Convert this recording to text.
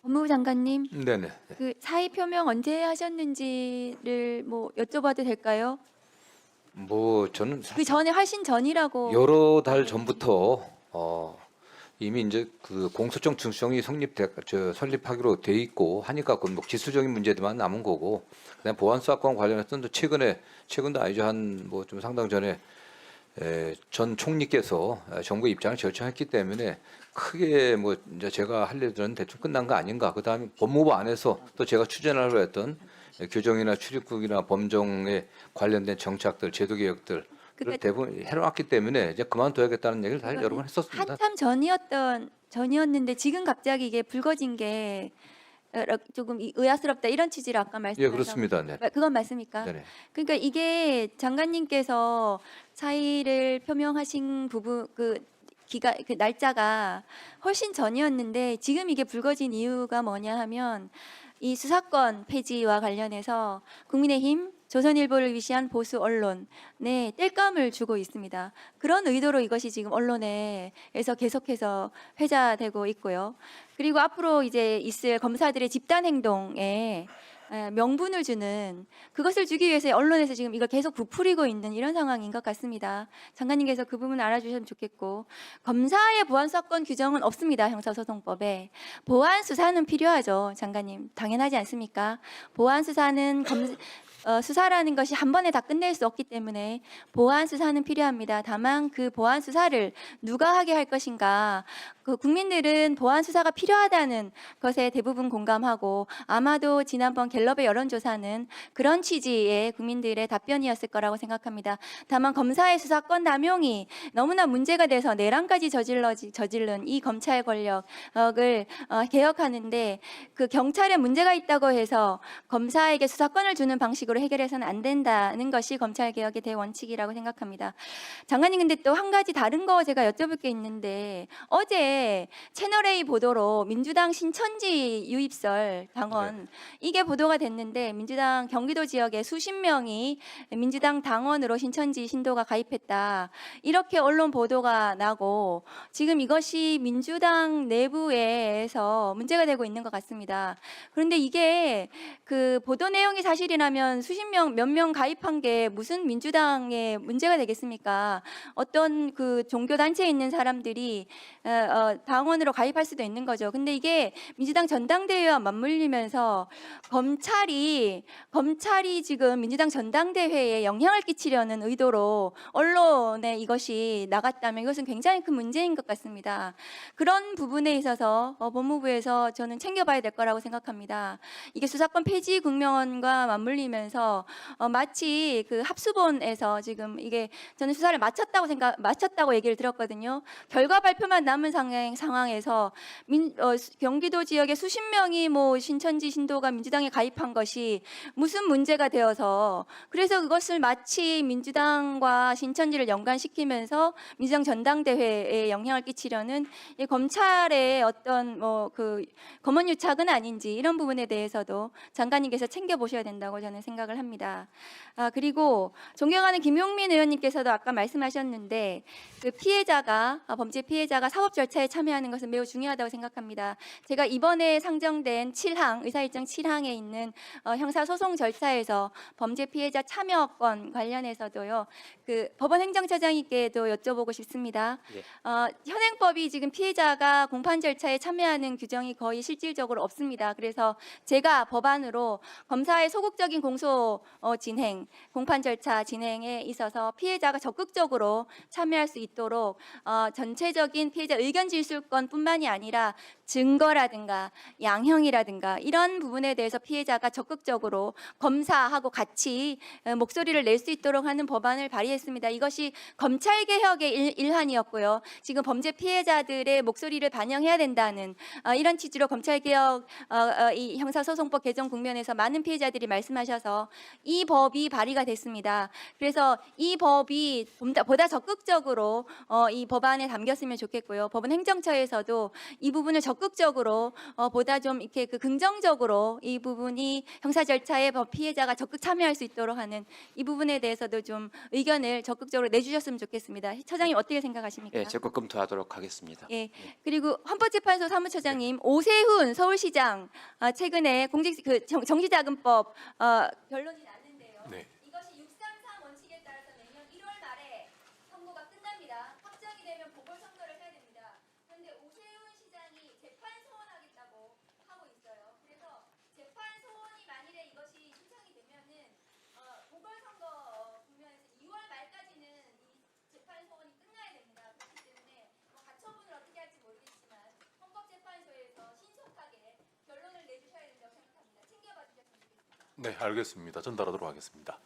법무부 장관님, 네네. 그 사의 표명 언제 하셨는지를 뭐 여쭤봐도 될까요? 뭐 저는 그 사실 전에 훨씬 전이라고. 여러 달 전부터 이미 이제 그 공소청 중수청이 설립하기로 돼 있고 하니까 그 뭐 기술적인 문제들만 남은 거고, 그다음 보안 수사권 관련해서는 또 최근도 아니죠, 한 뭐 좀 상당 전에 전 총리께서 정부 입장을 결정했기 때문에 크게 뭐 이제 제가 할 일들은 대충 끝난 거 아닌가. 그다음에 법무부 안에서 또 제가 추진하려고 했던 규정이나 출입국이나 범정에 관련된 정착들, 제도 개혁들을 그러니까 대부분 해놨기 때문에 이제 그만둬야겠다는 얘기를 사실 여러 번 그거는 했었습니다. 한참 전이었는데 지금 갑자기 이게 불거진 게 조금 의아스럽다 이런 취지로 아까 예, 말씀하셔. 그렇습니다. 네. 그건 맞습니까? 네네. 그러니까 이게 장관님께서 사의를 표명하신 부분 그 날짜가 훨씬 전이었는데 지금 이게 불거진 이유가 뭐냐 하면 이 수사권 폐지와 관련해서 국민의힘 조선일보를 위시한 보수 언론에 땔감을 주고 있습니다. 그런 의도로 이것이 지금 언론에서 계속해서 회자되고 있고요. 그리고 앞으로 이제 있을 검사들의 집단 행동에 명분을 주는 그것을 주기 위해서 언론에서 지금 이걸 계속 부풀리고 있는 이런 상황인 것 같습니다. 장관님께서 그 부분 알아주셨으면 좋겠고, 검사의 보안 수사권 규정은 없습니다. 형사소송법에. 보안 수사는 필요하죠, 장관님. 당연하지 않습니까? 보안 수사는 수사라는 것이 한 번에 다 끝낼 수 없기 때문에 보안 수사는 필요합니다. 다만 그 보안 수사를 누가 하게 할 것인가, 그 국민들은 보안 수사가 필요하다는 것에 대부분 공감하고, 아마도 지난번 갤럽의 여론조사는 그런 취지의 국민들의 답변이었을 거라고 생각합니다. 다만 검사의 수사권 남용이 너무나 문제가 돼서 내란까지 저질른 이 검찰 권력을 개혁하는데, 그 경찰에 문제가 있다고 해서 검사에게 수사권을 주는 방식으로 해결해서는 안 된다는 것이 검찰개혁의 대원칙이라고 생각합니다. 장관님, 근데 또 한 가지 다른 거 제가 여쭤볼 게 있는데, 어제 채널A 보도로 민주당 신천지 유입설 당원, 이게 보도가 됐는데, 민주당 경기도 지역에 수십 명이 민주당 당원으로 신천지 신도가 가입했다, 이렇게 언론 보도가 나고 지금 이것이 민주당 내부에서 문제가 되고 있는 것 같습니다. 그런데 이게 그 보도 내용이 사실이라면 몇 명 가입한 게 무슨 민주당의 문제가 되겠습니까? 어떤 그 종교 단체에 있는 사람들이 당원으로 가입할 수도 있는 거죠. 근데 이게 민주당 전당대회와 맞물리면서 검찰이 지금 민주당 전당대회에 영향을 끼치려는 의도로 언론에 이것이 나갔다면 이것은 굉장히 큰 문제인 것 같습니다. 그런 부분에 있어서 법무부에서 저는 챙겨봐야 될 거라고 생각합니다. 이게 수사권 폐지 국면과 맞물리면서 마치 그 합수본에서 지금 이게 저는 수사를 마쳤다고 얘기를 들었거든요. 결과 발표만 남은 상황에서 경기도 지역에 수십 명이 뭐 신천지 신도가 민주당에 가입한 것이 무슨 문제가 되어서, 그래서 그것을 마치 민주당과 신천지를 연관시키면서 민주당 전당대회에 영향을 끼치려는 이 검찰의 어떤 그 검언유착은 아닌지, 이런 부분에 대해서도 장관님께서 챙겨보셔야 된다고 저는 생각을 합니다. 그리고 존경하는 김용민 의원님께서도 아까 말씀하셨는데, 그 범죄 피해자가 사법 절차에 참여하는 것은 매우 중요하다고 생각합니다. 제가 이번에 상정된 의사일정 7항에 있는 형사소송 절차에서 범죄 피해자 참여권 관련해서도요, 그 법원 행정처장님께도 여쭤보고 싶습니다. 예. 현행법이 지금 피해자가 공판 절차에 참여하는 규정이 거의 실질적으로 없습니다. 그래서 제가 법안으로 검사의 소극적인 공판 절차 진행에 있어서 피해자가 적극적으로 참여할 수 있도록 전체적인 피해자 의견 질술권뿐만이 아니라 증거라든가 양형이라든가 이런 부분에 대해서 피해자가 적극적으로 검사하고 같이 목소리를 낼 수 있도록 하는 법안을 발의했습니다. 이것이 검찰개혁의 일환이었고요. 지금 범죄 피해자들의 목소리를 반영해야 된다는 이런 취지로 검찰개혁 이 형사소송법 개정 국면에서 많은 피해자들이 말씀하셔서 이 법이 발의가 됐습니다. 그래서 이 법이 보다 적극적으로 이 법안에 담겼으면 좋겠고요. 법원 행정처에서도 이 부분을 적극적으로 보다 좀 이렇게 그 긍정적으로 이 부분이 형사 절차에 피해자가 적극 참여할 수 있도록 하는 이 부분에 대해서도 좀 의견을 적극적으로 내주셨으면 좋겠습니다. 처장님 어떻게 생각하십니까? 예, 적극 검토하도록 하겠습니다. 예. 그리고 헌법재판소 사무처장님 오세훈 서울시장 최근에 정치자금법 변론이 났는데요. 네. 이것이 633 원칙에 따라서 내년 1월 말에 선고가 끝납니다. 확정이 되면 보궐선거를 해야 됩니다. 그런데 오세훈 시장이 재판 소원하겠다고 하고 있어요. 그래서 재판 소원이 만일에 이것이 신청이 되면은 보궐선거 국면에서 2월 말까지는 이 재판 소원이 끝나야 됩니다. 그렇기 때문에 가처분을 어떻게 할지 모르겠지만 헌법재판소에서 신속하게 결론을 내주셔야 된다고 생각합니다. 챙겨봐 주셨으면 좋겠습니다. 네, 알겠습니다. 전달하도록 하겠습니다.